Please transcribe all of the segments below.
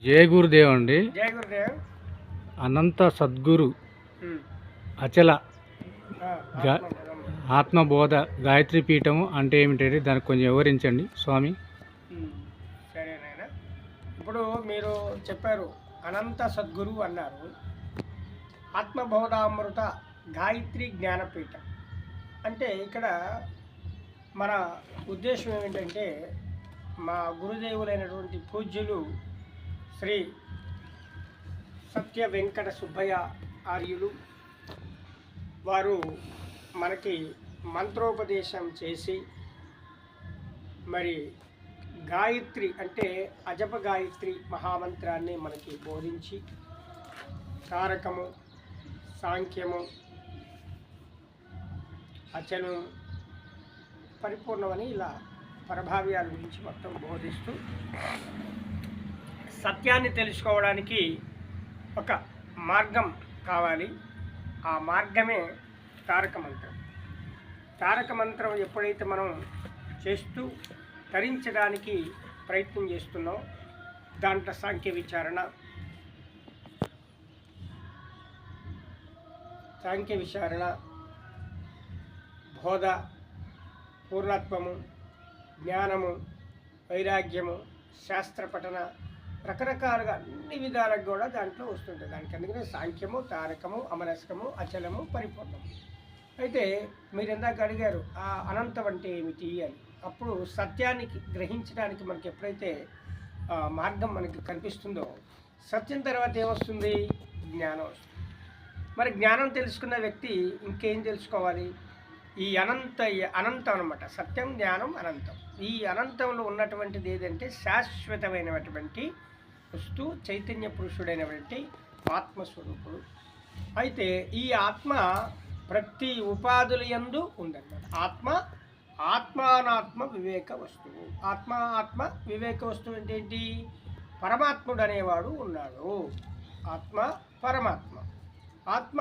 జయ గురుదేవ్ అండి. జయ గురుదేవ్. అనంత సద్గురు అచల ఆత్మబోధ గాయత్రి పీఠము అంటే ఏమిటంటే దానికి కొంచెం వివరించండి స్వామి. సరేనాయన, ఇప్పుడు మీరు చెప్పారు అనంత సద్గురు అన్నారు. ఆత్మబోధామృత గాయత్రి జ్ఞానపీఠం అంటే ఇక్కడ మన ఉద్దేశం ఏమిటంటే మా గురుదేవులైనటువంటి పూజ్యులు శ్రీ సత్య వెంకట సుబ్బయ్య ఆర్యులు వారు మనకి మంత్రోపదేశం చేసి మరి గాయత్రి అంటే అజప గాయత్రి మహామంత్రాన్ని మనకి బోధించి తారకము, సాంఖ్యము, అచలం, పరిపూర్ణమని ఇలా పరభావ్యాల గురించి మొత్తం బోధిస్తూ సత్యాన్ని తెలుసుకోవడానికి ఒక మార్గం కావాలి. ఆ మార్గమే తారక మంత్రం. తారక మంత్రం ఎప్పుడైతే మనం చేస్తూ తరించడానికి ప్రయత్నం చేస్తున్నాం, దాంట్లో సాంఖ్య విచారణ, బోధ, పూర్ణత్వము, జ్ఞానము, వైరాగ్యము, శాస్త్ర పఠన, రకరకాలుగా అన్ని విధాలకు కూడా దాంట్లో వస్తుంటుంది. దానికి అందుకనే సాంఖ్యము, తారకము, అమనస్కము, అచలము, పరిపూర్ణము. అయితే మీరు ఇందాక అడిగారు ఆ అనంతం అంటే ఏమిటి అని. అప్పుడు సత్యాన్ని గ్రహించడానికి మనకి ఎప్పుడైతే మార్గం మనకి కనిపిస్తుందో, సత్యం తర్వాత ఏమొస్తుంది? జ్ఞానం వస్తుంది. మరి జ్ఞానం తెలుసుకున్న వ్యక్తి ఇంకేం తెలుసుకోవాలి? ఈ అనంతం అనమాట. సత్యం, జ్ఞానం, అనంతం. ఈ అనంతంలో ఉన్నటువంటిది ఏదంటే శాశ్వతమైనటువంటి వస్తువు, చైతన్య పురుషుడైనటువంటి ఆత్మస్వరూపుడు. అయితే ఈ ఆత్మ ప్రతి ఉపాధుల యందు ఉందన్నమాట. ఆత్మానాత్మ వివేక వస్తువు. ఆత్మ వివేక వస్తువు అంటే ఏంటి? పరమాత్ముడు అనేవాడు ఉన్నాడు. ఆత్మ పరమాత్మ. ఆత్మ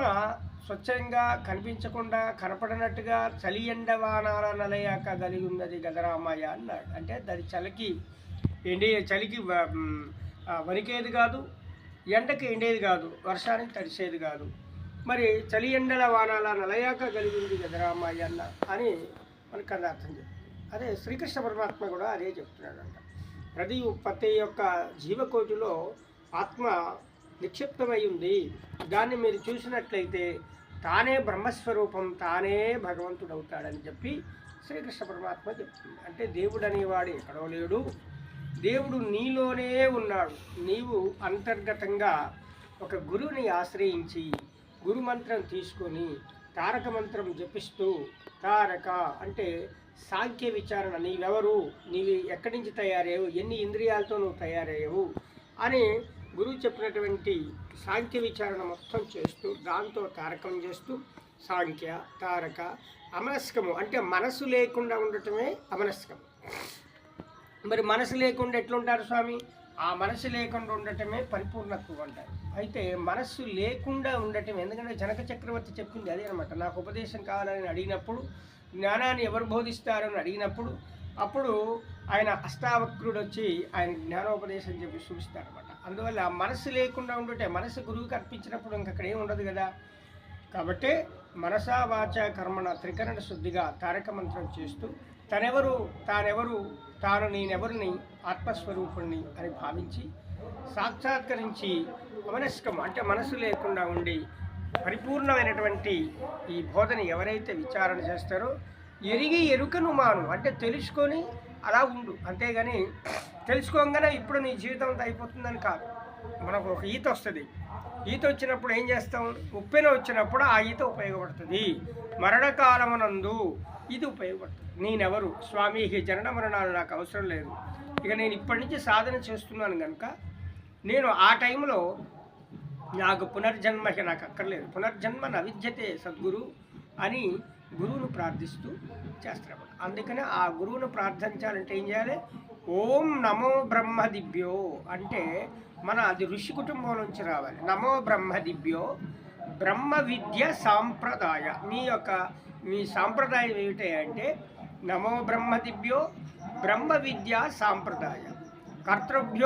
స్వచ్ఛంగా కనిపించకుండా కనపడినట్టుగా చలి ఎండవానాల నలయాక కలిగి ఉన్నది గదరామాయ అన్నాడు. అంటే దాని చలికి వణికేది కాదు, ఎండకి ఎండేది కాదు, వర్షానికి తడిసేది కాదు. మరి చలి ఎండల వానాల నలయాక కలిగి ఉంది గదరామాయ అన్న అని మనకు అది అర్థం చెప్తుంది. అదే శ్రీకృష్ణ పరమాత్మ కూడా అదే చెప్తున్నాడు అంట. ప్రతి యొక్క జీవకోటిలో ఆత్మ నిక్షిప్తమై ఉంది. దాన్ని మీరు చూసినట్లయితే తానే బ్రహ్మస్వరూపం, తానే భగవంతుడు అవుతాడని చెప్పి శ్రీకృష్ణ పరమాత్మ చెప్తుంది. అంటే దేవుడు అనేవాడు ఎక్కడో లేడు, దేవుడు నీలోనే ఉన్నాడు. నీవు అంతర్గతంగా ఒక గురువుని ఆశ్రయించి గురు మంత్రం తీసుకొని తారక మంత్రం జపిస్తూ, తారక అంటే సాంఖ్య విచారణ, నీవెవరు, నీవు ఎక్కడి నుంచి తయారయ్యావు, ఎన్ని ఇంద్రియాలతో నువ్వు తయారయ్యావు అని గురువు చెప్పినటువంటి సాంఖ్య విచారణ మొత్తం చేస్తూ, దాంతో తారకం చేస్తూ సాంఖ్య, తారక, అమనస్కము అంటే మనసు లేకుండా ఉండటమే అమనస్కం. మరి మనసు లేకుండా ఎట్లుంటారు స్వామి? ఆ మనసు లేకుండా ఉండటమే పరిపూర్ణత్వం అంటారు. అయితే మనస్సు లేకుండా ఉండటం, ఎందుకంటే జనక చక్రవర్తి చెప్పింది అదే అనమాట. నాకు ఉపదేశం కావాలని అడిగినప్పుడు, జ్ఞానాన్ని ఎవరు బోధిస్తారని అడిగినప్పుడు, అప్పుడు ఆయన అష్టావక్రుడు వచ్చి ఆయన జ్ఞానోపదేశం చెప్పి చూపిస్తారనమాట. అందువల్ల మనసు లేకుండా ఉండుంటే, మనసు గురువుకి అర్పించినప్పుడు ఇంకక్కడ ఏమి ఉండదు కదా. కాబట్టి మనసా వాచ కర్మణ త్రికరణ శుద్ధిగా తారక మంత్రం చేస్తూ తానెవరు, తాను నేనెవరిని, ఆత్మస్వరూపుణ్ణి అని భావించి సాక్షాత్కరించి అమనస్కం అంటే మనసు లేకుండా ఉండి పరిపూర్ణమైనటువంటి ఈ బోధని ఎవరైతే విచారణ చేస్తారో, ఎరిగి ఎరుకను మాను అంటే తెలుసుకొని అలా ఉండు. అంతేగాని తెలుసుకోగానే ఇప్పుడు నీ జీవితం అంతా అయిపోతుందని కాదు. మనకు ఒక ఈత వస్తుంది. ఈత వచ్చినప్పుడు ఏం చేస్తాం? ఉప్పెన వచ్చినప్పుడు ఆ ఈత ఉపయోగపడుతుంది. మరణకాలమునందు ఇది ఉపయోగపడుతుంది. నేనెవరు స్వామి, ఈ జనన మరణాలు నాకు అవసరం లేదు, ఇక నేను ఇప్పటి నుంచి సాధన చేస్తున్నాను కనుక నేను ఆ టైంలో నాకు పునర్జన్మ నాకు అక్కర్లేదు. పునర్జన్మ నవిద్యతే సద్గురు అని గురువును ప్రార్థిస్తూ చేస్తారు. అందుకనే ఆ గురువును ప్రార్థించాలంటే ఏం చేయాలి? ఓం నమో బ్రహ్మదిభ్యో అంటే అది ఋషి కుటుంబం నుంచి రావాలి. నమో బ్రహ్మదిభ్యో బ్రహ్మ విద్య సాంప్రదాయ. మీ సాంప్రదాయం ఏమిటంటే నమో బ్రహ్మదిభ్యో బ్రహ్మ విద్యా సాంప్రదాయ కర్తృభ్యో